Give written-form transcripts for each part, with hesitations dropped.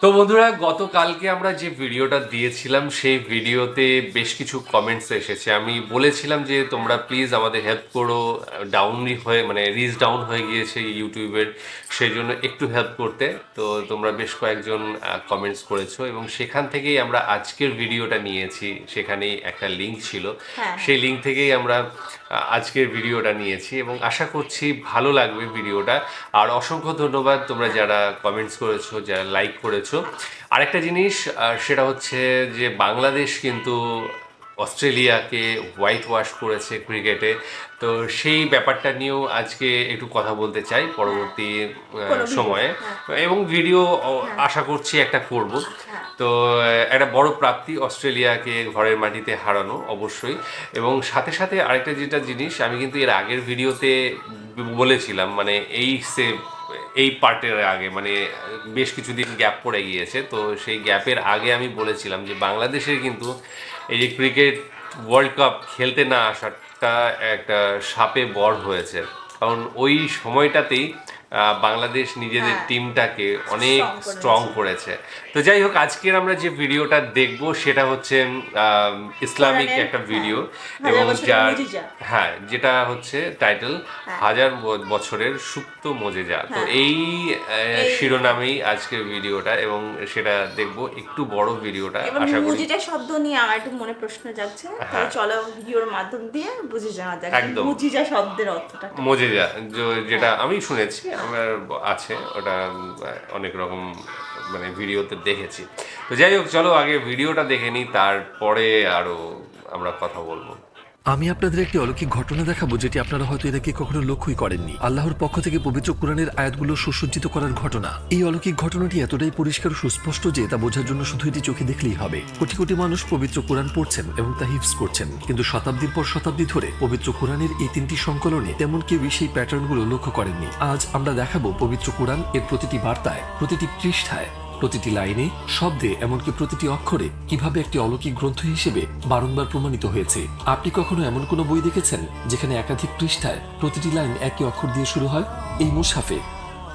তো বন্ধুরা, গতকালকে আমরা যে ভিডিওটা দিয়েছিলাম সেই ভিডিওতে বেশ কিছু কমেন্টস এসেছে। আমি বলেছিলাম যে তোমরা প্লিজ আমাদের হেল্প করো, ডাউন হয়ে মানে রিচ ডাউন হয়ে গিয়েছে ইউটিউবের, সেই জন্য একটু হেল্প করতে। তো তোমরা বেশ কয়েকজন কমেন্টস করেছো এবং সেখান থেকেই আমরা আজকের ভিডিওটা নিয়েছি। সেখানেই একটা লিঙ্ক ছিল, হ্যাঁ, সেই লিঙ্ক থেকেই আমরা আজকের ভিডিওটা নিয়েছি এবং আশা করছি ভালো লাগবে ভিডিওটা। আর অসংখ্য ধন্যবাদ তোমরা যারা কমেন্টস করেছো, যারা লাইক করেছো। আরেকটা জিনিস, সেটা হচ্ছে যে বাংলাদেশ কিন্তু অস্ট্রেলিয়াকে হোয়াইট ওয়াশ করেছে ক্রিকেটে। তো সেই ব্যাপারটা নিয়েও আজকে একটু কথা বলতে চাই হ্যাঁ, পরবর্তী কোনো ভিডিও, সময়ে, হ্যাঁ, এবং ভিডিও হ্যাঁ, আশা করছি একটা করব। হ্যাঁ, তো একটা বড় প্রাপ্তি অস্ট্রেলিয়াকে ঘরের মাটিতে হারানো, অবশ্যই। এবং সাথে সাথে আরেকটা যেটা জিনিস, আমি কিন্তু এর আগের ভিডিওতে বলেছিলাম, মানে এই পার্টের আগে, মানে বেশ কিছুদিন গ্যাপ পড়ে গিয়েছে, তো সেই গ্যাপের আগে আমি বলেছিলাম যে বাংলাদেশের কিন্তু এই যে ক্রিকেট ওয়ার্ল্ড কাপ খেলতে না আসাটা একটা শাপে বর হয়েছে। কারণ ওই সময়টাতেই বাংলাদেশ নিজেদের হ্যাঁ, টিমটাকে অনেক স্ট্রং করে স্ট্রং নিয়েছে। করেছে। তো যাই হোক, আজকের আমরা যে ভিডিওটা দেখব সেটা হচ্ছে ইসলামিক কোরআনের, একটা হ্যাঁ, ভিডিও, এবং 1000 বছরের যার, মুজিজা। হ্যাঁ, যেটা হচ্ছে টাইটেল হ্যাঁ, হাজার বছরের সুপ্ত মজেজা। তো হ্যাঁ, এই এই শিরোনামেই আজকের ভিডিওটা, এবং সেটা দেখব, একটু বড় ভিডিওটা এবার আশা করি। মুজিটা শব্দ নিয়ে আমার একটু মনে প্রশ্ন যাচ্ছে, তাহলে হ্যাঁ, চলো ভিডিওর মাধ্যম দিয়ে বুঝে যাওয়া যাক যে একদম মুজিজা শব্দের অর্থটা কি। মজেজা, যেটা হ্যাঁ, আমি শুনেছি, হ্যাঁ, আমার আছে ওটা, অনেক রকম মানে ভিডিওতে দেখেছি। তো যাই হোক, চলো আগে ভিডিওটা দেখে নিই, তারপরে আরো আমরা কথা বলবো। আমি আপনাদের একটি অলৌকিক ঘটনা দেখাবো যেটি আপনারা হয়তো এর আগে কখনো লক্ষ্যই করেননি। আল্লাহর পক্ষ থেকে পবিত্র কোরআনের আয়াতগুলো সুসজ্জিত করার ঘটনা। এই অলৌকিক ঘটনাটি এতটাই পরিষ্কার ও সুস্পষ্ট যে তা বোঝার জন্য শুধু এটি চোখে দেখলেই হবে। কোটি কোটি মানুষ পবিত্র কোরআন পড়ছেন এবং তা হিফজ করছেন, কিন্তু শতাব্দীর পর শতাব্দী ধরে পবিত্র কোরআনের এই তিনটি সংকলনে তেমন কেউই সেই প্যাটার্নগুলো লক্ষ্য করেননি। আজ আমরা দেখাবো পবিত্র কোরআন এর প্রতিটি বার্তায়, প্রতিটি পৃষ্ঠায়, প্রতিটি লাইনে, শব্দে, এমনকি প্রতিটি অক্ষরে কিভাবে একটি অলৌকিক গ্রন্থ হিসেবে বারংবার প্রমাণিত হয়েছে। আপনি কখনো এমন কোনো বই দেখেছেন যেখানে একাধিক পৃষ্ঠায় প্রতিটি লাইন একই অক্ষর দিয়ে শুরু হয়? এই মুশাফে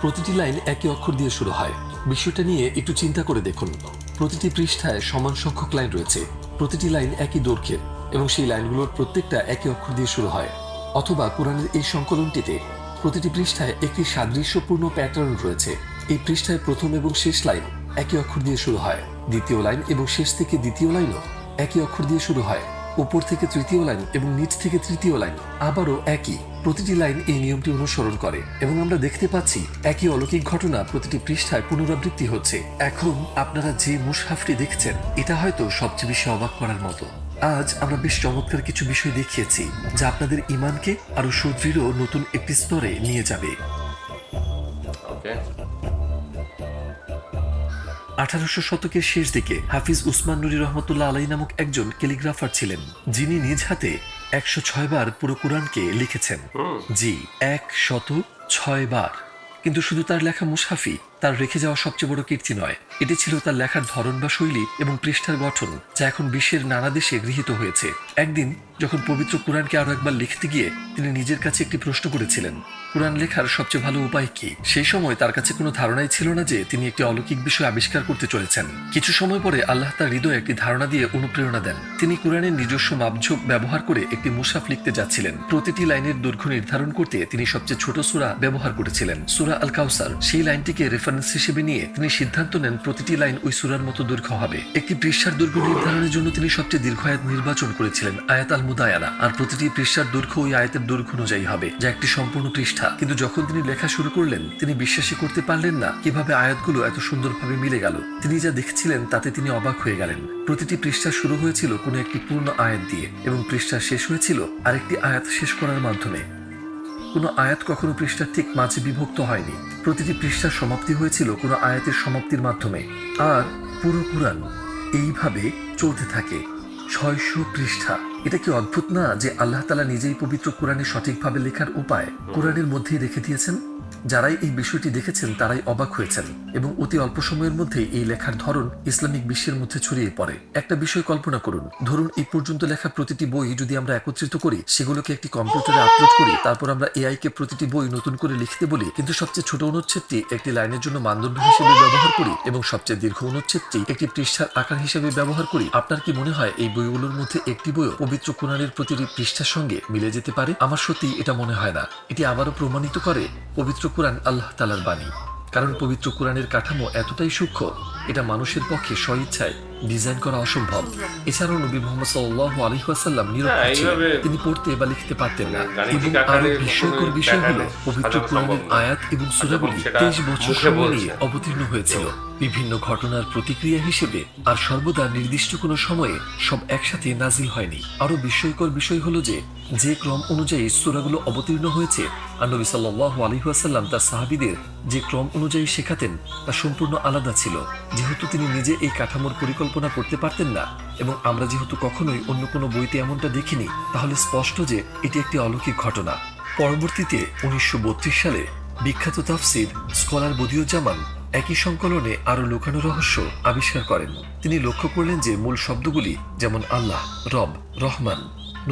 প্রতিটি লাইন একই অক্ষর দিয়ে শুরু হয়। বিষয়টা নিয়ে একটু চিন্তা করে দেখুন। প্রতিটি পৃষ্ঠায় সমান সংখ্যক লাইন রয়েছে, প্রতিটি লাইন একই দৈর্ঘ্যের, এবং সেই লাইনগুলোর প্রত্যেকটা একই অক্ষর দিয়ে শুরু হয়। অথবা কোরআনের এই সংকলনটিতে প্রতিটি পৃষ্ঠায় একটি সাদৃশ্যপূর্ণ প্যাটার্ন রয়েছে। এই পৃষ্ঠায় প্রথম এবং শেষ লাইন একই অক্ষর দিয়ে শুরু হয়, দ্বিতীয় লাইন এবং শেষ থেকে দ্বিতীয় লাইনও একই অক্ষর দিয়ে শুরু হয়, উপর থেকে তৃতীয় লাইন এবং নিচ থেকে তৃতীয় লাইন আবারও একই। প্রতিটি লাইন এই নিয়মটি অনুসরণ করে, এবং আমরা দেখতে পাচ্ছি একই অলৌকিক ঘটনা প্রতিটি পৃষ্ঠায় পুনরাবৃত্তি হচ্ছে। এখন আপনারা যে মুশহাফটি দেখছেন, এটা হয়তো সবচেয়ে বেশি অবাক করার মতো। আজ আমরা বেশ চমৎকার কিছু বিষয় দেখিয়েছি যা আপনাদের ঈমানকে আরো সুদৃঢ় নতুন একটি স্তরে নিয়ে যাবে। ওকে। 1800 শতকের শেষ দিকে হাফিজ উসমান নুরি রহমতুল্লাহ আলাই নামক একজন ক্যালিগ্রাফার ছিলেন, যিনি নিজ হাতে 106 বার পুরো কোরআনকে লিখেছেন। জি, 106 বার। কিন্তু শুধু তার লেখা মুশহাফি তার রেখে যাওয়া সবচেয়ে বড় কীর্তি নয়, এটি ছিল তার লেখার ধরন বা শৈলী এবং পৃষ্ঠার গঠন, যা এখন বিশ্বের নানা দেশে গৃহীত হয়েছে। একদিন যখন পবিত্র কোরআনকে আরো একবার লিখতে গিয়ে তিনি নিজের কাছে একটি প্রশ্ন করেছিলেন, কোরআন লেখার সবচেয়ে ভালো উপায় কি? সেই সময় তার কাছে কোনো ধারণাই ছিল না যে তিনি একটি অলৌকিক বিষয় আবিষ্কার করতে চলেছেন। কিছু সময় পরে আল্লাহ তার হৃদয়ে একটি ধারণা দিয়ে অনুপ্রেরণা দেন। তিনি কোরআনের নিজস্ব মাপঝোপ ব্যবহার করে একটি মুশাফ লিখতে যাচ্ছিলেন। প্রতিটি লাইনের দৈর্ঘ্য নির্ধারণ করতে তিনি সবচেয়ে ছোট সূরা ব্যবহার করেছিলেন, সূরা আল কাউসার। সেই লাইনটিকে রেফারেন্স হিসেবে নিয়ে তিনি সিদ্ধান্ত নেন প্রতিটি লাইন ওই সূরার মতো দৈর্ঘ্য হবে। একটি পৃষ্ঠার দৈর্ঘ্য নির্ধারণের জন্য তিনি সবচেয়ে দীর্ঘ আয়াত নির্বাচন করেছিলেন, আয়াত আল মুদায়ানা, আর প্রতিটি পৃষ্ঠার দৈর্ঘ্য ওই আয়াতের দৈর্ঘ্য অনুযায়ী হবে, যা একটি সম্পূর্ণ পৃষ্ঠা। কিন্তু যখন তিনি লেখা শুরু করলেন, তিনি বিশ্বাসই করতে পারলেন না কিভাবে আয়াতগুলো এত সুন্দরভাবে মিলে গেল। তিনি যা দেখছিলেন তাতে তিনি অবাক হয়ে গেলেন। প্রতিটি পৃষ্ঠা শুরু হয়েছিল কোনো একটি পূর্ণ আয়াত দিয়ে, এবং পৃষ্ঠা শেষ হয়েছিল আরেকটি আয়াত শেষ করার মাধ্যমে। কোনো আয়াত কখনো পৃষ্ঠার ঠিক মাঝে বিভক্ত হয়নি। প্রতিটি পৃষ্ঠার সমাপ্তি হয়েছিল কোনো আয়াতের সমাপ্তির মাধ্যমে। আর পুরো কোরআন এইভাবে চলতে থাকে, 600 পৃষ্ঠা। এটা কি অদ্ভুত না যে আল্লাহ তাআলা নিজেই পবিত্র কোরআনে সঠিকভাবে লেখার উপায় কোরআনের মধ্যেই রেখে দিয়েছেন? যারাই এই বিষয়টি দেখেছেন তারাই অবাক হয়েছেন এবং অতি অল্প সময়ের মধ্যে এই লেখার ধরন ইসলামিক বিশ্বের মধ্যে ছড়িয়ে পড়ে। একটা বিষয় কল্পনা করুন, ধরুন এই পর্যন্ত লেখা প্রতিটি বই যদি আমরা একত্রিত করি, সেগুলোকে একটি কম্পিউটারে আপলোড করি, তারপর আমরা এআই কে প্রতিটি বই নতুন করে লিখতে বলি, কিন্তু সবচেয়ে ছোট অনুচ্ছেদটি একটি লাইনের জন্য মানদণ্ড হিসেবে ব্যবহার করি এবং সবচেয়ে দীর্ঘ অনুচ্ছেদটি একটি পৃষ্ঠার আকার হিসেবে ব্যবহার করি, আপনার কি মনে হয় এই বইগুলোর মধ্যে একটি বইও পবিত্র কোরআনের প্রতিটি পৃষ্ঠার সঙ্গে মিলে যেতে পারে? আমার সত্যি এটা মনে হয় না। এটি আবারও প্রমাণিত করে পবিত্র কোরআন আল্লাহ তাআলার বাণী, কারণ পবিত্র কোরআনের কাঠামো এতটাই সূক্ষ্ম, এটা মানুষের পক্ষে স্বইচ্ছায় ডিজাইন করা অসম্ভব। এছাড়াও নবী মুহাম্মদ সাল্লাল্লাহু আলাইহি ওয়াসাল্লাম নিরক্ষর ছিলেন, তিনি পড়তে বা লিখতে পারতেন না। এবং আরো বিস্ময়কর বিষয় হলো পবিত্র কোরআনের আয়াত এবং সূরাগুলি 23 বছর সময় নিয়ে অবতীর্ণ হয়েছিল, বিভিন্ন ঘটনার প্রতিক্রিয়া হিসেবে, আর সর্বদা নির্দিষ্ট কোনো সময়ে সব একসাথে নাজিল হয়নি। আরো বিস্ময়কর বিষয় হলো যে ক্রম অনুযায়ী সূরাগুলো অবতীর্ণ হয়েছে আর নবী সাল্লাল্লাহু আলাইহি ওয়াসাল্লাম তার সাহাবীদের যে ক্রম অনুযায়ী শেখাতেন তা সম্পূর্ণ আলাদা ছিল। যেহেতু তিনি নিজে এই কাঠামোর পরিকল্পনা করতে পারতেন না এবং আমরা যেহেতু কখনোই অন্য কোনো বইতে এমনটা দেখিনি, তাহলে স্পষ্ট যে এটি একটি অলৌকিক ঘটনা। পরবর্তীতে 1932 সালে বিখ্যাত তাফসীর স্কলার বদিউজ্জামান একই সংকলনে আরো লুকানো রহস্য আবিষ্কার করেন। তিনি লক্ষ্য করলেন যে মূল শব্দগুলি যেমন আল্লাহ, রব, রহমান,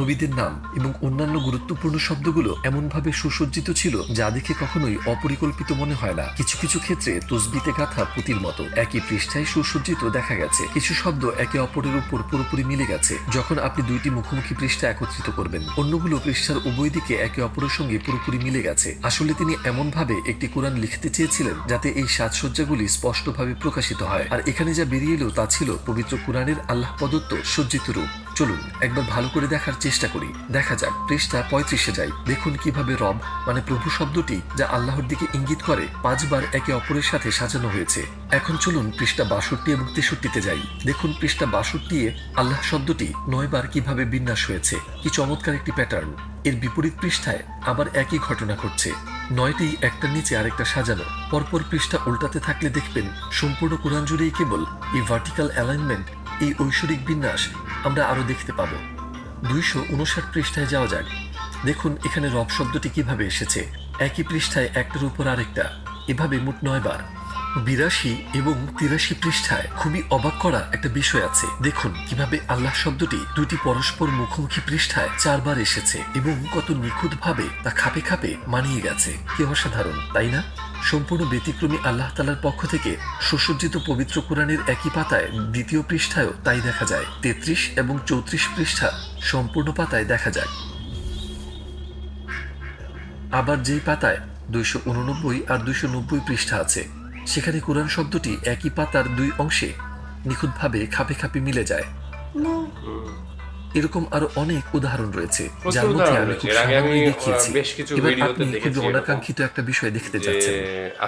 নবীদের নাম এবং অন্যান্য গুরুত্বপূর্ণ শব্দগুলো এমনভাবে সুসজ্জিত ছিল যা দেখে কখনোই অপরিকল্পিত মনে হয় না। কিছু কিছু ক্ষেত্রে তসবিতে গাঁথা পুঁতির মতো একই পৃষ্ঠায় সুসজ্জিত দেখা গেছে। কিছু শব্দ একে অপরের উপর পুরোপুরি মিলে গেছে যখন আপনি দুইটি মুখোমুখি পৃষ্ঠা একত্রিত করবেন। অন্যগুলো পৃষ্ঠার উভয় দিকে একে অপরের সঙ্গে পুরোপুরি মিলে গেছে। আসলে তিনি এমনভাবে একটি কোরআন লিখতে চেয়েছিলেন যাতে এই সাজসজ্জাগুলি স্পষ্টভাবে প্রকাশিত হয়, আর এখানে যা বেরিয়ে এলো তা ছিল পবিত্র কোরআনের আল্লাহ প্রদত্ত সজ্জিত রূপ। চলুন একবার ভালো করে দেখার চেষ্টা করি। দেখা যাক, পৃষ্ঠা 35-এ যাই। দেখুন কিভাবে রব মানে প্রভু শব্দটি, যা আল্লাহর দিকে ইঙ্গিত করে, 5 বার একে অপরের সাথে সাজানো হয়েছে। এখন চলুন পৃষ্ঠা 62 এবং 63-তে যাই। দেখুন পৃষ্ঠা 62-এ আল্লাহ শব্দটি 9 বার কিভাবে বিন্যাস হয়েছে। কি চমৎকার একটি প্যাটার্ন। এর বিপরীত পৃষ্ঠায় আবার একই ঘটনা ঘটছে, 9টি একটার নিচে আরেকটা সাজানো। পরপর পৃষ্ঠা উল্টাতে থাকলে দেখবেন সম্পূর্ণ কোরআন জুড়েই কেবল এই ভার্টিক্যাল অ্যালাইনমেন্ট, এই ঐশ্বরিক বিন্যাস আমরা আরো দেখতে পাবো। 259 পৃষ্ঠায় যাওয়া যাক। দেখুন এখানে রব শব্দটি কিভাবে এসেছে, একই পৃষ্ঠায় একটার উপর আরেকটা, এভাবে মোট 9 বার। 82 এবং 83 পৃষ্ঠায় খুবই অবাক করা একটা বিষয় আছে। দেখুন কিভাবে আল্লাহ শব্দটি দুটি পরস্পর মুখোমুখি পৃষ্ঠায় 4 বার এসেছে এবং কত নিখুঁতভাবে তা খাপে খাপে মানিয়ে গেছে। কি অসাধারণ, তাই না? সম্পূর্ণ ব্যতিক্রমী আল্লাহ তাআলার পক্ষ থেকে সুসজ্জিত পবিত্র কোরআনের একই পাতায় দ্বিতীয় পৃষ্ঠায়ও তাই দেখা যায়। 33 এবং 34 পৃষ্ঠা সম্পূর্ণ পাতায় দেখা যায়। আবার যেই পাতায় 289 আর 290 পৃষ্ঠা আছে, সেখানে কোরআন শব্দটি একই পাতার 2 অংশে নিখুঁতভাবে খাপে খাপে মিলে যায়। এরকম আরো অনেক উদাহরণ রয়েছে যার মধ্যে আমি খুব সামান্যই দেখিয়েছি। এবার আপনি খুবই অনাকাঙ্ক্ষিত একটা বিষয় দেখতে যাচ্ছেন,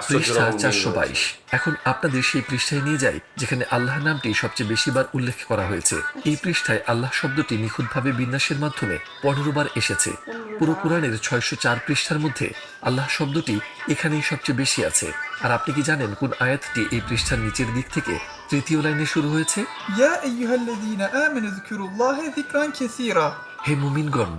পৃষ্ঠা 422। এখন আপনাদের সেই পৃষ্ঠায় নিয়ে যাই যেখানে আল্লাহ নামটি সবচেয়ে বেশি বার উল্লেখ করা হয়েছে। এই পৃষ্ঠায় আল্লাহ শব্দটি নিখুঁতভাবে বিন্যাসের মাধ্যমে 15 বার এসেছে। পুরো কোরআনের 604 পৃষ্ঠার মধ্যে আল্লাহ শব্দটি এখানেই সবচেয়ে বেশি আছে। আর আপনি কি জানেন কোন আয়াতটি এই পৃষ্ঠার নিচের দিক থেকে তৃতীয় লাইনে শুরু হয়েছে? ইয়া আইয়ুহাল্লাযীনা আমানু যিকুরুল্লাহা যিকরান কাসীরা। হে মুমিনগণ,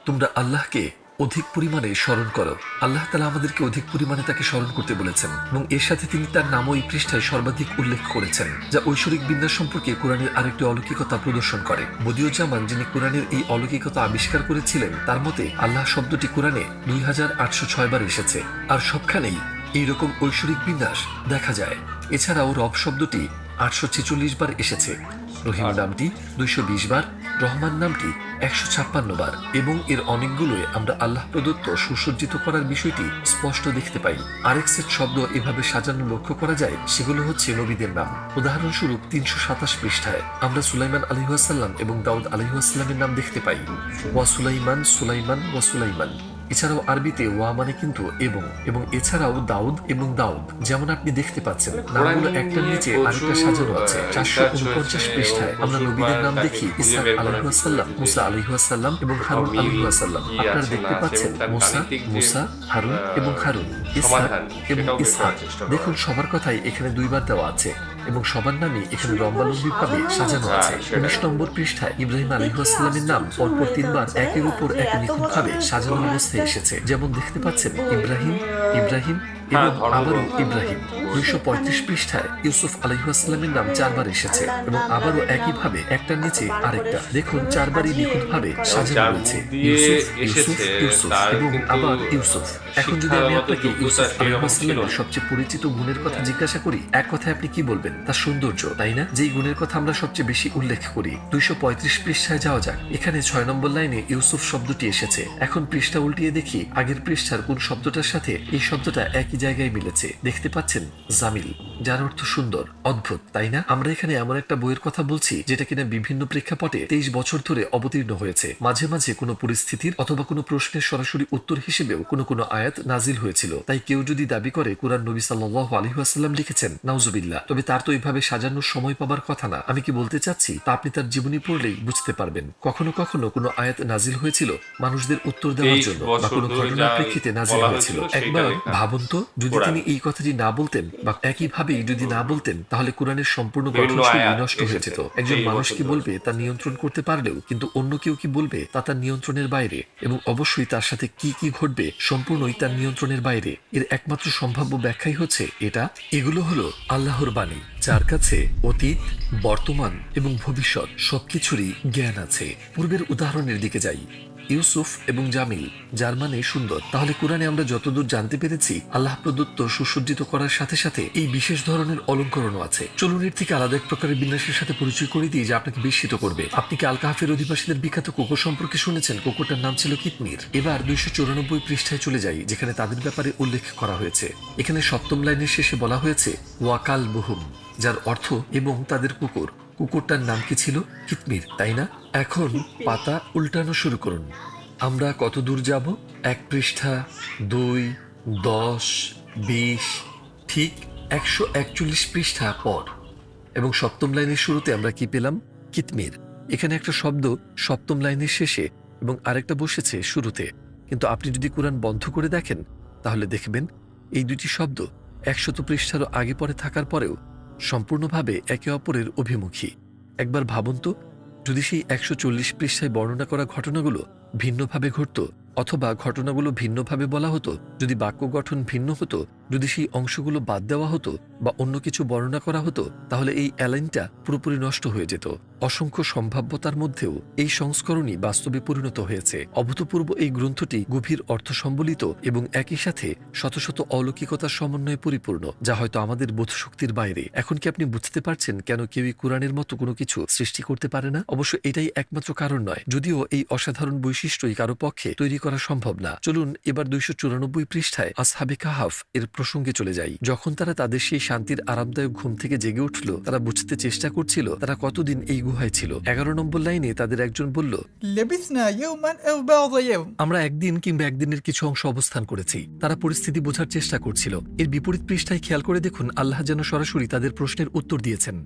তোমরা আল্লাহকে অধিক পরিমাণে স্মরণ করো। আল্লাহ তাআলা আমাদেরকে অধিক পরিমাণে তাকে স্মরণ করতে বলেছেন এবং এর সাথে তিনি তার নামও এই পৃষ্ঠায় সর্বাধিক উল্লেখ করেছেন, যা ঐশ্বরিক বিন্যাস সম্পর্কে কোরআনের আরেকটি অলৌকিকতা প্রদর্শন করে। বদিউজ্জামান, যিনি কোরআনের এই অলৌকিকতা আবিষ্কার করেছিলেন, তার মতে আল্লাহ শব্দটি কোরআনে 2806 বার এসেছে আর সবখানেই এইরকম ঐশ্বরিক বিন্যাস দেখা যায়। এছাড়াও রব শব্দটি 846 বার এসেছে, রহিম নামটি 220 বার, রহমান নামটি 156 বার এবং এর অনেকগুলোই আমরা আল্লাহ প্রদত্ত সুসজ্জিত করার বিষয়টি স্পষ্ট দেখতে পাই। আরেক সেট শব্দ এভাবে সাজানো লক্ষ্য করা যায়, সেগুলো হচ্ছে নবীদের নাম। উদাহরণস্বরূপ 327 পৃষ্ঠায় আমরা সুলাইমান আলাইহিস সালাম এবং দাউদ আলাইহিস সালামের নাম দেখতে পাই, ওয়া সুলাইমান, সুলাইমান, ওয়া সুলাইমান। এছাড়াও আরবিতে ওয়া মানে কিন্তু এবং এছাড়াও দাউদ এবং দাউদ, যেমন আপনি দেখতে পাচ্ছেন নামগুলো একটার নিচে আরেকটা সাজানো আছে। 449 পৃষ্ঠায় আমরা নবীদের নাম দেখি, ইসহাক আলাইহিস সালাম, মুসা আলাইহিস সালাম এবং হারুন আলাইহিস সালাম। আপনারা দেখতে পাচ্ছেন মুসা, হারুন এবং হারুন, ইসহাক এবং ইসহাক। দেখুন সবার কথাই এখানে 2 বার দেওয়া আছে এবং সবার নামই এখানে লম্বালম্বিভাবে সাজানো আছে। 19 নম্বর পৃষ্ঠায় ইব্রাহিম আলাইহিস সালামের নাম পরপর 3 বার একের উপর এক নিখুঁতভাবে সাজানো অবস্থায় এসেছে। যেমন দেখতে পাচ্ছেন ইব্রাহিম, ইব্রাহিম, হ্যাঁ, এবং আবারও ধর্মগ্রন্থ। ইব্রাহিম 235 পৃষ্ঠায় ইউসুফ আলাইহিসসালামের নাম 4 বার এসেছে এবং আবারও একইভাবে একটার নিচে আরেকটা দেখুন 4 বারই নিখুঁতভাবে সাজানো যার রয়েছে মুখ দিয়ে ইউসুফ ইউসুফ এসেছে ইউসুফ তার এবং কিন্তু আবার ইউসুফ। এখন যদি আমি শিক্ষাগত আপনাকে যোগ্যতা ইউসুফ সেরকম ছিল আলাইহিসসালামের না। সবচেয়ে পরিচিত গুণের কথা জিজ্ঞাসা করি, এক কথায় আপনি কি বলবেন? তার সৌন্দর্য, তাই না? যেই গুণের কথা আমরা সবচেয়ে বেশি উল্লেখ করি। 235 পৃষ্ঠায় যাওয়া যাক। এখানে 6 নম্বর লাইনে ইউসুফ শব্দটি এসেছে। এখন পৃষ্ঠা উল্টিয়ে দেখি আগের পৃষ্ঠার কোন শব্দটার সাথে এই শব্দটা একই জায়গায় মিলেছে। দেখতে পাচ্ছেন জামিল, যার অর্থ সুন্দর, অদ্ভুত, তাই না? আমরা এখানে এমন একটা বইয়ের কথা বলছি যেটা কিনা বিভিন্ন প্রেক্ষাপটে 23 বছর ধরে অবতীর্ণ হয়েছে। মাঝে মাঝে কোনো পরিস্থিতির অথবা কোনো প্রশ্নের সরাসরি উত্তর হিসেবেও কোনো আয়াত নাজিল হয়েছিল। তাই কেউ যদি দাবি করে কুরআন নবী সাল্লাল্লাহু আলাইহি ওয়াসাল্লাম লিখেছেন, নাউজুবিল্লাহ, তবে তার তো এইভাবে সাজানোর সময় পাবার কথা না। আমি কি বলতে চাচ্ছি তা আপনি তার জীবনী পড়লেই বুঝতে পারবেন। কখনো কখনো কোনো আয়াত নাজিল হয়েছিল মানুষদের উত্তর দেওয়ার 23 জন্য বা বছর কোনো ধরে ঘটনার যা প্রেক্ষিতে নাজিল বলা হয়েছিল। হয়েছিল সেইটা একবার লেখা। ভাবুন তো, যদি কোরআন। তিনি এই কথাটি না বলতেন বা একইভাবেই যদি না বলতেন, তাহলে কোরআনের সম্পূর্ণ বিভিন্ন গঠনশৈলী আয়াত নষ্ট হয়ে এসেছে যেত। একজন এই মানুষ বছর কি ধরে। বলবে তা নিয়ন্ত্রণ করতে পারলেও কিন্তু অন্য কেউ কি বলবে তা তার নিয়ন্ত্রণের বাইরে, এবং অবশ্যই তার সাথে কি কি ঘটবে সম্পূর্ণই তার নিয়ন্ত্রণের বাইরে। এর একমাত্র সম্ভাব্য ব্যাখ্যাই হচ্ছে এটা। এগুলো হলো আল্লাহর বাণী, যার কাছে অতীত, বর্তমান এবং ভবিষ্যৎ সবকিছুরই জ্ঞান আছে। পূর্বের উদাহরণের দিকে যাই। ইউসুফ এবং জামিল, যার মানে সুন্দর। তাহলে কোরআনে আমরা যতদূর জানতে পেরেছি আল্লাহ প্রদত্ত সুসজ্জিত করার সাথে সাথে এই বিশেষ ধরনের অলঙ্করণও আছে। চলুন এর থেকে আলাদা এক প্রকারের বিন্যাসের সাথে পরিচয় করে দিই যা আপনাকে বিস্মিত করবে। আপনি কি আল কাহাফের অধিবাসীদের বিখ্যাত কুকুর সম্পর্কে শুনেছেন? কুকুরটার নাম ছিল কিতমির। এবার 294 পৃষ্ঠায় চলে যাই, যেখানে তাদের ব্যাপারে উল্লেখ করা হয়েছে। এখানে 7ম লাইনের শেষে বলা হয়েছে ওয়াকাল বুহুম, যার অর্থ এবং তাদের কুকুর। কুকুরটার নাম কি ছিল? কিতমির, তাই না? এখন পাতা উল্টানো শুরু করুন। আমরা কত দূর যাব? 1 পৃষ্ঠা, 2, 10, 20, ঠিক 141 পৃষ্ঠা পর, এবং 7ম লাইনের শুরুতে আমরা কি পেলাম? কিতমির। এখানে একটা শব্দ 7ম লাইনের শেষে এবং আরেকটা বসেছে শুরুতে। কিন্তু আপনি যদি কোরআন বন্ধ করে দেখেন তাহলে দেখবেন এই দুটি শব্দ 100 পৃষ্ঠারও আগে পরে থাকার পরেও সম্পূর্ণভাবে একে অপরের অভিমুখী। একবার ভাবুন তো, যদি সেই 140 পৃষ্ঠায় বর্ণনা করা ঘটনাগুলো ভিন্নভাবে ঘটত, অথবা ঘটনাগুলো ভিন্নভাবে বলা হতো, যদি বাক্য গঠন ভিন্ন হতো, যদি সেই অংশগুলো বাদ দেওয়া হতো বা অন্য কিছু বর্ণনা করা হতো, তাহলে এই অ্যালাইনটা পুরোপুরি নষ্ট হয়ে যেত। অসংখ্য সম্ভাব্যতার মধ্যেও এই সংস্করণই বাস্তবে পরিণত হয়েছে। অভূতপূর্ব এই গ্রন্থটি গভীর অর্থ সম্বলিত এবং একই সাথে শত শত অলৌকিকতার সমন্বয়ে পরিপূর্ণ, যা হয়তো আমাদের বোধশক্তির বাইরে। এখন কি আপনি বুঝতে পারছেন কেন কেউই কোরআনের মতো কোনো কিছু সৃষ্টি করতে পারে না? অবশ্য এটাই একমাত্র কারণ নয়, যদিও এই অসাধারণ বৈশিষ্ট্যই কারো পক্ষে তৈরি করা সম্ভব না। চলুন এবার 294 পৃষ্ঠায় আসহাবে কাহাফ এর প্রসঙ্গে চলে যাই। যখন তারা তাদের সেই শান্তির আরামদায়ক ঘুম থেকে জেগে উঠল, তারা বুঝতে চেষ্টা করছিল তারা কতদিন এই গুহায় ছিল। 11 নম্বর লাইনে তাদের একজন বলল, لبثنا يوما أو بعض يوم. আমরা একদিন কিংবা একদিনের কিছু অংশ অবস্থান করেছি। তারা পরিস্থিতি বোঝার চেষ্টা করছিল। এর বিপরীত পৃষ্ঠায় খেয়াল করে দেখুন আল্লাহ যেন সরাসরি তাদের প্রশ্নের উত্তর দিয়েছেন।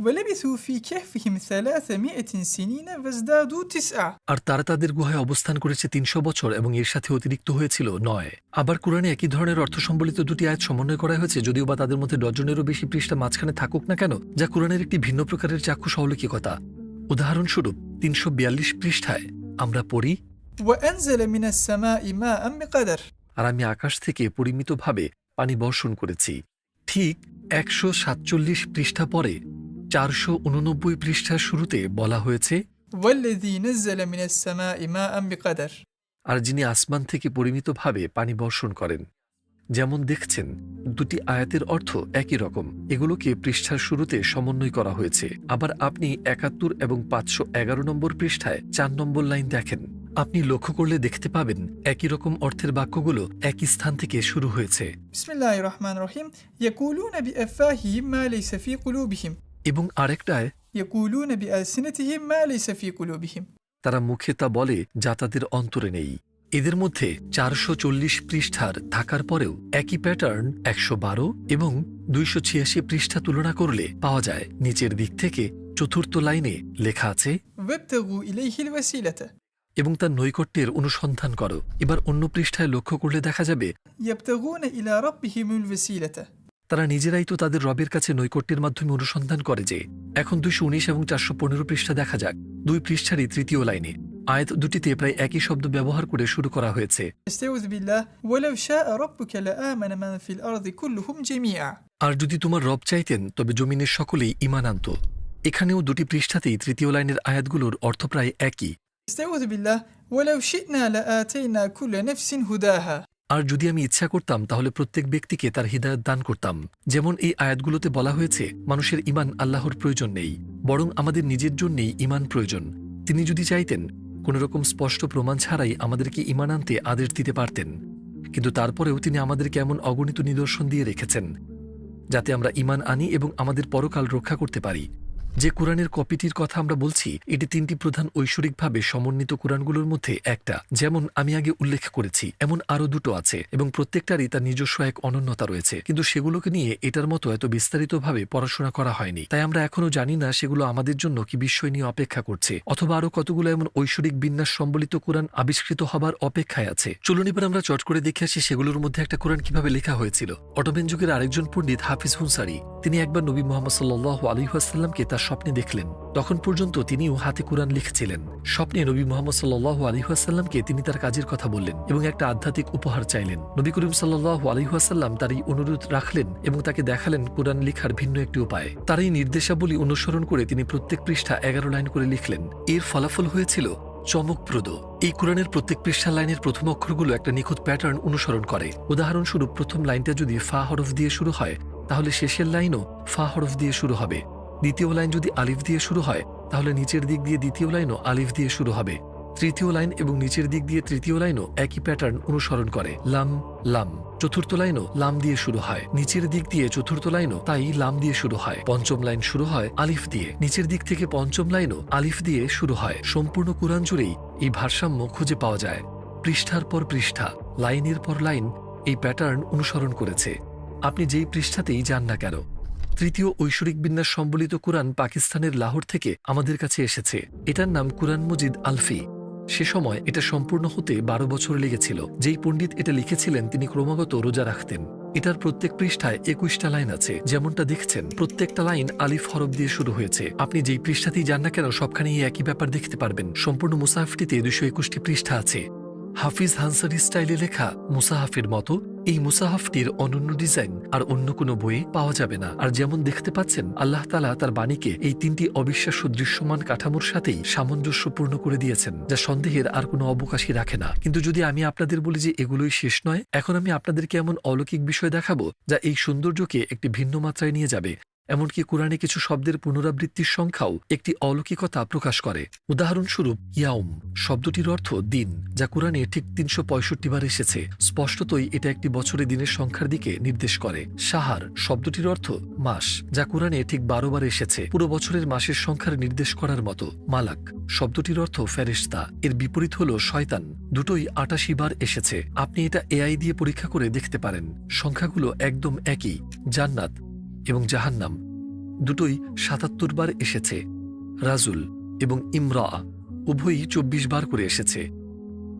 ولبثوا في كهفهم 300 سنين فازدادوا 9. আর তারা তাদের গুহায় অবস্থান করেছে 300 বছর এবং এর সাথে অতিরিক্ত হয়েছিল 9। আবার কোরআনে একই ধরনের অর্থ সম্বলিত দুটি আয়াত সমন্বয় করা হয়েছে, যদিও বা তাদের মধ্যে ডজনেরও বেশি পৃষ্ঠা মাঝখানে থাকুক না কেন, যা কোরআনের একটি ভিন্ন প্রকারের চাক্ষুষ অলৌকিকতা। উদাহরণস্বরূপ 342 পৃষ্ঠায় আমরা পড়ি, وأنزل من السماء ماء بقدر. আর আমি আকাশ থেকে পরিমিতভাবে পানি বর্ষণ করেছি। ঠিক 147 পৃষ্ঠা পরে 489 পৃষ্ঠার শুরুতে বলা হয়েছে, والذي نزل من السماء ماء بقدر. আর যিনি আসমান থেকে পরিমিতভাবে পানি বর্ষণ করেন। যেমন দেখছেন দুটি আয়াতের অর্থ একই রকম। এগুলোকে পৃষ্ঠার শুরুতে সমন্বয় করা হয়েছে। আবার আপনি 71 এবং 511 নম্বর পৃষ্ঠায় 4 নম্বর লাইন দেখেন। আপনি লক্ষ্য করলে দেখতে পাবেন একই রকম অর্থের বাক্যগুলো একই স্থান থেকে শুরু হয়েছে। بسم الله الرحمن الرحيم. يقولون بأفواههم ما ليس في قلوبهم. এবং আরেকটায় يقولون بألسنتهم ما ليس في قلوبهم. তারা মুখে তা বলে যা তাদের অন্তরে নেই। এদের মধ্যে 440 পৃষ্ঠার থাকার পরেও একই প্যাটার্ন 112 এবং 286 পৃষ্ঠা তুলনা করলে পাওয়া যায়। নিচের দিক থেকে 4র্থ লাইনে লেখা আছে, وابتغوا إليه الوسيلة. এবং তার নৈকট্যের অনুসন্ধান করো। এবার অন্য পৃষ্ঠায় লক্ষ্য করলে দেখা যাবে يبتغون إلى ربهم الوسيلة. তারা নিজেরাই তো তাদের রবের কাছে নৈকট্যের মাধ্যমে অনুসন্ধান করে যে। এখন 219 এবং 415 পৃষ্ঠা দেখা যাক। 2 পৃষ্ঠারই 3য় লাইনে আয়াত দুটিতে প্রায় একই শব্দ ব্যবহার করে শুরু করা হয়েছে। استعوذ بالله ولو شاء ربك لآمن من في الأرض كلهم جميعا আর যদি তোমার রব চাইতেন তবে জমিনের সকলেই ঈমান আনত। এখানেও দুটি পৃষ্ঠাতেই তৃতীয় লাইনের আয়াতগুলোর অর্থ প্রায় একই। استعوذ بالله ولو شئنا لآتينا كل نفس هداها আর যদি আমি ইচ্ছা করতাম তাহলে প্রত্যেক ব্যক্তিকে তার হিদায়াত দান করতাম। যেমন এই আয়াতগুলোতে বলা হয়েছে মানুষের ঈমান আল্লাহর প্রয়োজন নেই, বরং আমাদের নিজের জন্যেই ঈমান প্রয়োজন। তিনি যদি চাইতেন কোনোরকম স্পষ্ট প্রমাণ ছাড়াই আমাদেরকে ঈমান আনতে আদেশ দিতে পারতেন, কিন্তু তারপরেও তিনি আমাদেরকে এমন অগণিত নিদর্শন দিয়ে রেখেছেন যাতে আমরা ঈমান আনি এবং আমাদের পরকাল রক্ষা করতে পারি। যে কোরআনের কপিটির কথা আমরা বলছি এটি তিনটি প্রধান ঐশ্বরিকভাবে সমন্বিত কোরআনগুলোর মধ্যে একটা। যেমন আমি আগে উল্লেখ করেছি এমন আরও দুটো আছে এবং প্রত্যেকটারই তার নিজস্ব এক অনন্যতা রয়েছে, কিন্তু সেগুলোকে নিয়ে এটার মতো এত বিস্তারিতভাবে পড়াশোনা করা হয়নি। তাই আমরা এখনো জানি না সেগুলো আমাদের জন্য কি বিষয় নিয়ে অপেক্ষা করছে, অথবা আরও কতগুলো এমন ঐশ্বরিক বিন্যাস সম্বলিত কোরআন আবিষ্কৃত হবার অপেক্ষায় আছে। চলুন এবার আমরা চট করে দেখে আসি সেগুলোর মধ্যে একটা কোরআন কিভাবে লেখা হয়েছিল। অটোম্যান যুগের আরেকজন পণ্ডিত হাফিজ হুনসারি তিনি একবার নবী মুহাম্মদ সাল্লাল্লাহু আলাইহি ওয়াসাল্লামকে তার স্বপ্নে দেখলেন। তখন পর্যন্ত তিনিও হাতে কোরআন লিখছিলেন। স্বপ্নে নবী মুহাম্মদ সাল্লাল্লাহু আলাইহি ওয়াসাল্লামকে তিনি তার কাজের কথা বললেন এবং একটা আধ্যাত্মিক উপহার চাইলেন। নবী করিম সাল্লাল্লাহু আলাইহি ওয়াসাল্লাম তার এই অনুরোধ রাখলেন এবং তাকে দেখালেন কোরআন লেখার ভিন্ন একটি উপায়। তার এই নির্দেশাবলী অনুসরণ করে তিনি প্রত্যেক পৃষ্ঠা 11 লাইন করে লিখলেন। এর ফলাফল হয়েছিল চমকপ্রদ। এই কোরআনের প্রত্যেক পৃষ্ঠা লাইনের প্রথম অক্ষরগুলো একটা নিখুঁত প্যাটার্ন অনুসরণ করে। উদাহরণস্বরূপ প্রথম লাইনটা যদি ফা হরফ দিয়ে শুরু হয় তাহলে শেষের লাইনও ফা হরফ দিয়ে শুরু হবে। দ্বিতীয় লাইন যদি আলিফ দিয়ে শুরু হয় তাহলে নিচের দিক দিয়ে দ্বিতীয় লাইনও আলিফ দিয়ে শুরু হবে। তৃতীয় লাইন এবং নিচের দিক দিয়ে তৃতীয় লাইনও একই প্যাটার্ন অনুসরণ করে, লাম লাম। চতুর্থ লাইনও লাম দিয়ে শুরু হয়, নিচের দিক দিয়ে চতুর্থ লাইনও তাই লাম দিয়ে শুরু হয়। পঞ্চম লাইন শুরু হয় আলিফ দিয়ে, নিচের দিক থেকে পঞ্চম লাইনও আলিফ দিয়ে শুরু হয়। সম্পূর্ণ কোরআন জুড়েই এই ভারসাম্য খুঁজে পাওয়া যায়। পৃষ্ঠার পর পৃষ্ঠা, লাইনের পর লাইন এই প্যাটার্ন অনুসরণ করেছে, আপনি যেই পৃষ্ঠাতেই যান না কেন। তৃতীয় ঐশ্বরিক বিন্যাস সম্বলিত কোরআন পাকিস্তানের লাহোর থেকে আমাদের কাছে এসেছে। এটার নাম কুরআন মজিদ আলফি। সে সময় এটা সম্পূর্ণ হতে 12 বছর লেগেছিল। যেই পণ্ডিত এটা লিখেছিলেন তিনি ক্রমাগত রোজা রাখতেন। এটার প্রত্যেক পৃষ্ঠায় 21টা লাইন আছে, যেমনটা দেখছেন প্রত্যেকটা লাইন আলিফ হরফ দিয়ে শুরু হয়েছে। আপনি যেই পৃষ্ঠাতেই যান না কেন সবখানেই একই ব্যাপার দেখতে পারবেন। সম্পূর্ণ মুসাহাফটিতে 221টি পৃষ্ঠা আছে। হাফিজ হানসারি স্টাইলে লেখা মুসাহাফের মতো এই মুসাহাফটির অনন্য ডিজাইন আর অন্য কোনো বইয়ে পাওয়া যাবে না। আর যেমন দেখতে পাচ্ছেন আল্লাহ তাআলা তার বাণীকে এই তিনটি অবিশ্বাস্য দৃশ্যমান কাঠামোর সাথেই সামঞ্জস্যপূর্ণ করে দিয়েছেন, যা সন্দেহের আর কোনো অবকাশই রাখে না। কিন্তু যদি আমি আপনাদের বলি যে এগুলোই শেষ নয়, এখন আমি আপনাদেরকে এমন অলৌকিক বিষয় দেখাবো যা এই সৌন্দর্যকে একটি ভিন্ন মাত্রায় নিয়ে যাবে। এমনকি কোরআনে কিছু শব্দের পুনরাবৃত্তির সংখ্যাও একটি অলৌকিকতা প্রকাশ করে। উদাহরণস্বরূপ ইয়াউম শব্দটির অর্থ দিন, যা কোরআনে ঠিক 365 বার এসেছে। স্পষ্টতই এটা একটি বছরে দিনের সংখ্যার দিকে নির্দেশ করে। সাহার শব্দটির অর্থ মাস, যা কোরআনে ঠিক 12 বার এসেছে, পুরো বছরের মাসের সংখ্যার নির্দেশ করার মতো। মালাক শব্দটির অর্থ ফেরেশতা, এর বিপরীত হল শয়তান, দুটোই 88 বার এসেছে। আপনি এটা এআই দিয়ে পরীক্ষা করে দেখতে পারেন। সংখ্যাগুলো একদম একই। জান্নাত এবং জাহান্নাম দুটোই 77 বার এসেছে। রাজুল এবং ইমরা উভয়ই 24 বার করে এসেছে।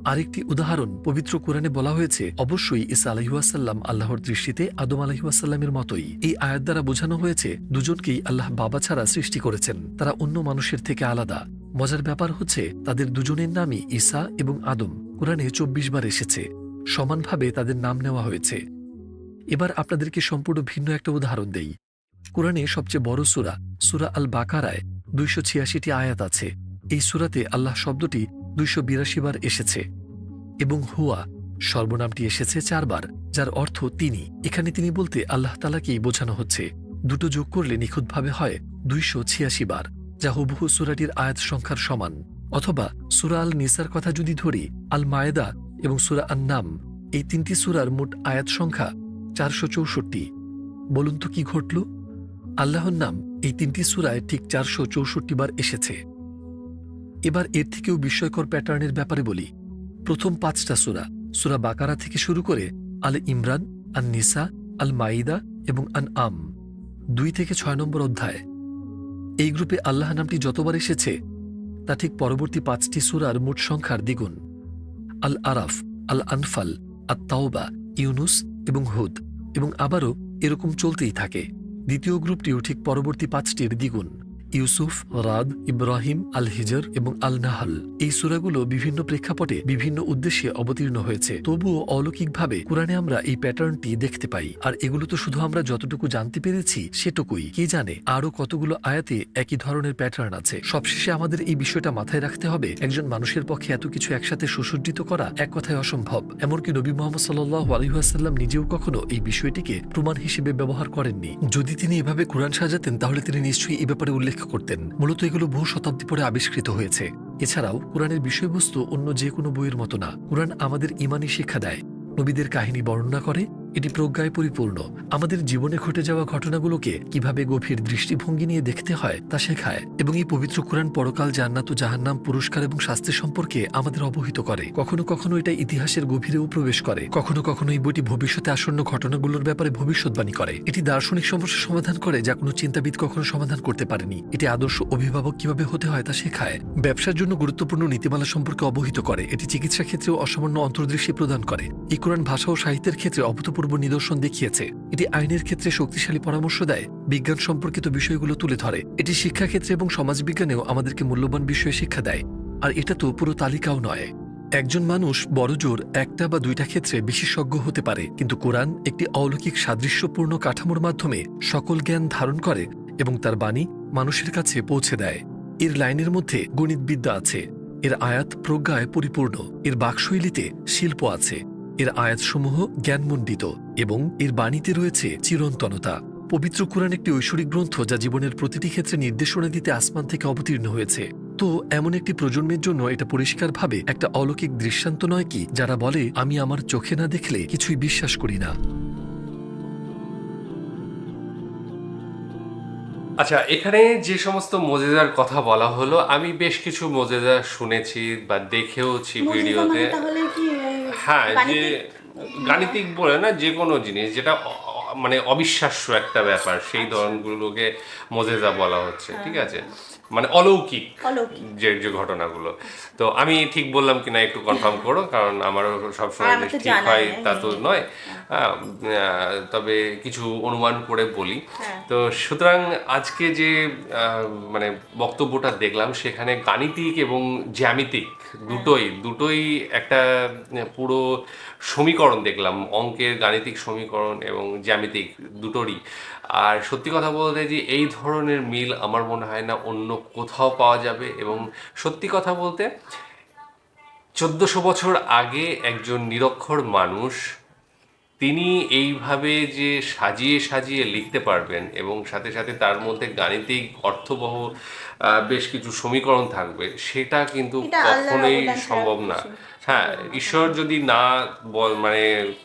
আরেকটি উদাহরণ পবিত্র কোরআনে বলা হয়েছে অবশ্যই ঈসা আলাইহিস সালাম আল্লাহর দৃষ্টিতে আদম আলাইহিস সালামের মতোই। এই আয়াত দ্বারা বোঝানো হয়েছে দুজনকেই আল্লাহ বাবা ছাড়া সৃষ্টি করেছেন, তারা অন্য মানুষের থেকে আলাদা। মজার ব্যাপার হচ্ছে তাদের দুজনের নামই ঈসা এবং আদম কোরআনে 24 বার এসেছে। সমানভাবে তাদের নাম নেওয়া হয়েছে। এবার আপনাদেরকে সম্পূর্ণ ভিন্ন একটা উদাহরণ দেই। কোরআনে সবচেয়ে বড় সূরা সূরা আল বাকারায় 286টি আয়াত আছে। এই সূরাতে আল্লাহ শব্দটি 282 বার এসেছে এবং হুয়া সর্বনামটি এসেছে 4 বার, যার অর্থ তিনি। এখানে তিনি বলতে আল্লাহ তাআলাকেই বোঝানো হচ্ছে। দুটো যোগ করলে নিখুঁতভাবে হয় 286 বার, যা হুবহু সূরাটির আয়াত সংখ্যার সমান। অথবা সূরা আল নিসার কথা যদি ধরি, আল মায়েদা এবং সূরা আন নাম এই তিনটি সূরার মোট আয়াত সংখ্যা 464। বলুন তো কি ঘটল? আল্লাহর নাম এই তিনটি সূরায় ঠিক 464 বার এসেছে। এবার এর থেকেও বিস্ময়কর প্যাটার্নের ব্যাপারে বলি। প্রথম 5টা সূরা সূরা বাকারা থেকে শুরু করে আল ইমরান, আন নিসা, আল মাইদা এবং আন আম 2 থেকে 6 নম্বর অধ্যায়, এই গ্রুপে আল্লাহ নামটি যতবার এসেছে তা ঠিক পরবর্তী 5টি সূরার মোট সংখ্যার দ্বিগুণ। আল আরাফ, আল আনফাল, আত তাওবা, ইউনুস এবং হুদ, এবং আবারও এরকম চলতেই থাকে। দ্বিতীয় গ্রুপটিও ঠিক পরবর্তী 5টির দ্বিগুণ। ইউসুফ, রাদ, ইব্রাহিম, আল হিজর এবং আল নাহল। এই সূরাগুলো বিভিন্ন প্রেক্ষাপটে বিভিন্ন উদ্দেশ্যে অবতীর্ণ হয়েছে। তবুও অলৌকিকভাবে কোরআনে আমরা এই প্যাটার্নটি দেখতে পাই। আর এগুলো তো শুধু আমরা যতটুকু জানতে পেরেছি সেটুকুই, কে জানে আরো কতগুলো আয়াতে একই ধরনের প্যাটার্ন আছে। সবশেষে আমাদের এই বিষয়টা মাথায় রাখতে হবে, একজন মানুষের পক্ষে এত কিছু একসাথে সুসজ্জিত করা এক কথায় অসম্ভব। এমনকি নবী মুহাম্মদ সাল্লাল্লাহু আলাইহি ওয়াসাল্লাম নিজেও কখনো এই বিষয়টিকে প্রমাণ হিসেবে ব্যবহার করেননি। যদি তিনি এভাবে কোরআন সাজাতেন তাহলে তিনি নিশ্চয়ই এই ব্যাপারে উল্লেখ করতেন। মূলত এগুলো বহু শতাব্দী পরে আবিষ্কৃত হয়েছে। এছাড়াও কোরআনের বিষয়বস্তু অন্য যে কোনো বইয়ের মতো না। কোরআন আমাদের ঈমানি শিক্ষা দেয়, নবীদের কাহিনী বর্ণনা করে, এটি প্রজ্ঞায় পরিপূর্ণ। আমাদের জীবনে ঘটে যাওয়া ঘটনাগুলোকে কিভাবে গভীর দৃষ্টিভঙ্গি নিয়ে দেখতে হয় তা শেখায়। এবং এই পবিত্র কোরআন পরকাল, জান্নাত ও জাহান্নাম, পুরস্কার এবং শাস্তি সম্পর্কে আমাদের অবহিত করে। কখনো কখনো এটা ইতিহাসের গভীরেও প্রবেশ করে। কখনো কখনো এই বইটি ভবিষ্যতে আসন্ন ঘটনাগুলোর ব্যাপারে ভবিষ্যৎবাণী করে। এটি দার্শনিক সমস্যা সমাধান করে যা কোনো চিন্তাবিদ কখনো সমাধান করতে পারেনি। এটি আদর্শ অভিভাবক কিভাবে হতে হয় তা শেখায়। ব্যবসার জন্য গুরুত্বপূর্ণ নীতিমালা সম্পর্কে অবহিত করে। এটি চিকিৎসা ক্ষেত্রেও অসামান্য অন্তর্দৃষ্টি প্রদান করে। এই কোরআন ভাষা ও সাহিত্যের ক্ষেত্রে অভূতপূর্ব নিদর্শন দেখিয়েছে। এটি আইনের ক্ষেত্রে শক্তিশালী পরামর্শ দেয়, বিজ্ঞান সম্পর্কিত বিষয়গুলো তুলে ধরে। এটি শিক্ষাক্ষেত্রে এবং সমাজবিজ্ঞানেও আমাদেরকে মূল্যবান বিষয়ে শিক্ষা দেয়। আর এটা তো পুরো তালিকাও নয়। একজন মানুষ বড়জোর একটা বা দুইটা ক্ষেত্রে বিশেষজ্ঞ হতে পারে, কিন্তু কোরআন একটি অলৌকিক সাদৃশ্যপূর্ণ কাঠামোর মাধ্যমে সকল জ্ঞান ধারণ করে এবং তার বাণী মানুষের কাছে পৌঁছে দেয়। এর লাইনের মধ্যে গণিতবিদ্যা আছে, এর আয়াত প্রজ্ঞায় পরিপূর্ণ, এর বাকশৈলীতে শিল্প আছে, এর আয়াতসমূহ জ্ঞানমণ্ডিত এবং এর বাণীতে রয়েছে চিরন্তনতা। পবিত্র কোরআন একটি ঐশ্বরিক গ্রন্থ যা জীবনের প্রতিটি ক্ষেত্রে নির্দেশনা দিতে আসমান থেকে অবতীর্ণ হয়েছে। তো এমন একটি প্রজন্মের জন্য এটা পরিষ্কারভাবে একটা অলৌকিক দৃষ্টান্ত নয় কি, যারা বলে আমি আমার চোখে না দেখলে কিছুই বিশ্বাস করি না। আচ্ছা, এখানে যে সমস্ত মোজেজার কথা বলা হলো, আমি বেশ কিছু মোজেজা শুনেছি বা দেখেওছি ভিডিওতে। তাহলে কি হ্যাঁ, যে গাণিতিক? গাণিতিক বলে না, যে কোনো জিনিস যেটা মানে অবিশ্বাস্য একটা ব্যাপার, সেই ধরনগুলোকে মোজেজা বলা হচ্ছে। ঠিক আছে, মানে অলৌকিক অলৌকিক। যে যে ঘটনাগুলো। তো আমি ঠিক বললাম কিনা একটু কনফার্ম করো, কারণ আমারও সবসময় আমার যে তো ঠিক জানা হয় নেই। তা তো নয়। তবে কিছু অনুমান করে বলি। হ্যাঁ। তো সুতরাং আজকে যে মানে বক্তব্যটা দেখলাম, সেখানে গাণিতিক এবং জ্যামিতিক দুটোই একটা পুরো সমীকরণ দেখলাম, অঙ্কের গাণিতিক সমীকরণ এবং জ্যামিতিক দুটোরই। আর সত্যি কথা বলতে যে এই ধরনের মিল আমার মনে হয় না অন্য কোথাও পাওয়া যাবে। এবং সত্যি কথা বলতে 1400 বছর আগে একজন নিরক্ষর মানুষ, তিনি এইভাবে যে সাজিয়ে সাজিয়ে লিখতে পারবেন এবং সাথে সাথে তার মধ্যে গাণিতিক অর্থবহ বেশ কিছু সমীকরণ থাকবে, সেটা কিন্তু এটা আল্লাহর কখনোই অবদান ছাড়া সম্ভব না। কিছু হ্যাঁ, ঈশ্বর যদি না মানে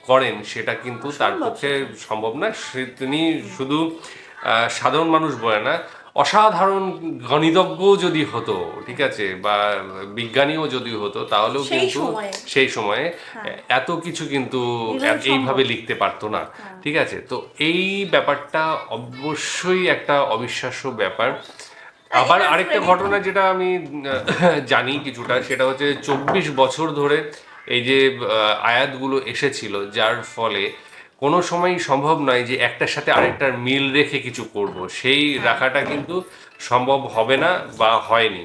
করেন, সেটা কিন্তু তার অসম্ভব পক্ষে সম্ভব না। তিনি শুধু সাধারণ মানুষ বলে না, অসাধারণ গণিতজ্ঞ যদি হতো, ঠিক আছে, বা বিজ্ঞানীও যদি হতো, তাহলেও সেই কিন্তু সময়ে। সেই সময়ে এত কিছু কিন্তু এইভাবে এইভাবে সম্ভব। লিখতে পারতো না। ঠিক আছে, তো এই ব্যাপারটা অবশ্যই একটা অবিশ্বাস্য ব্যাপার। আবার এটা আরেকটা আসলে ঘটনা যেটা আমি জানি কিছুটা, সেটা হচ্ছে 24 বছর ধরে এই যে আয়াতগুলো এসেছিল, যার ফলে কোনো সময়ই সম্ভব নয় যে একটার সাথে আরেকটার মিল রেখে কিছু করব, সেই রাখাটা কিন্তু সম্ভব হবে না বা হয়নি।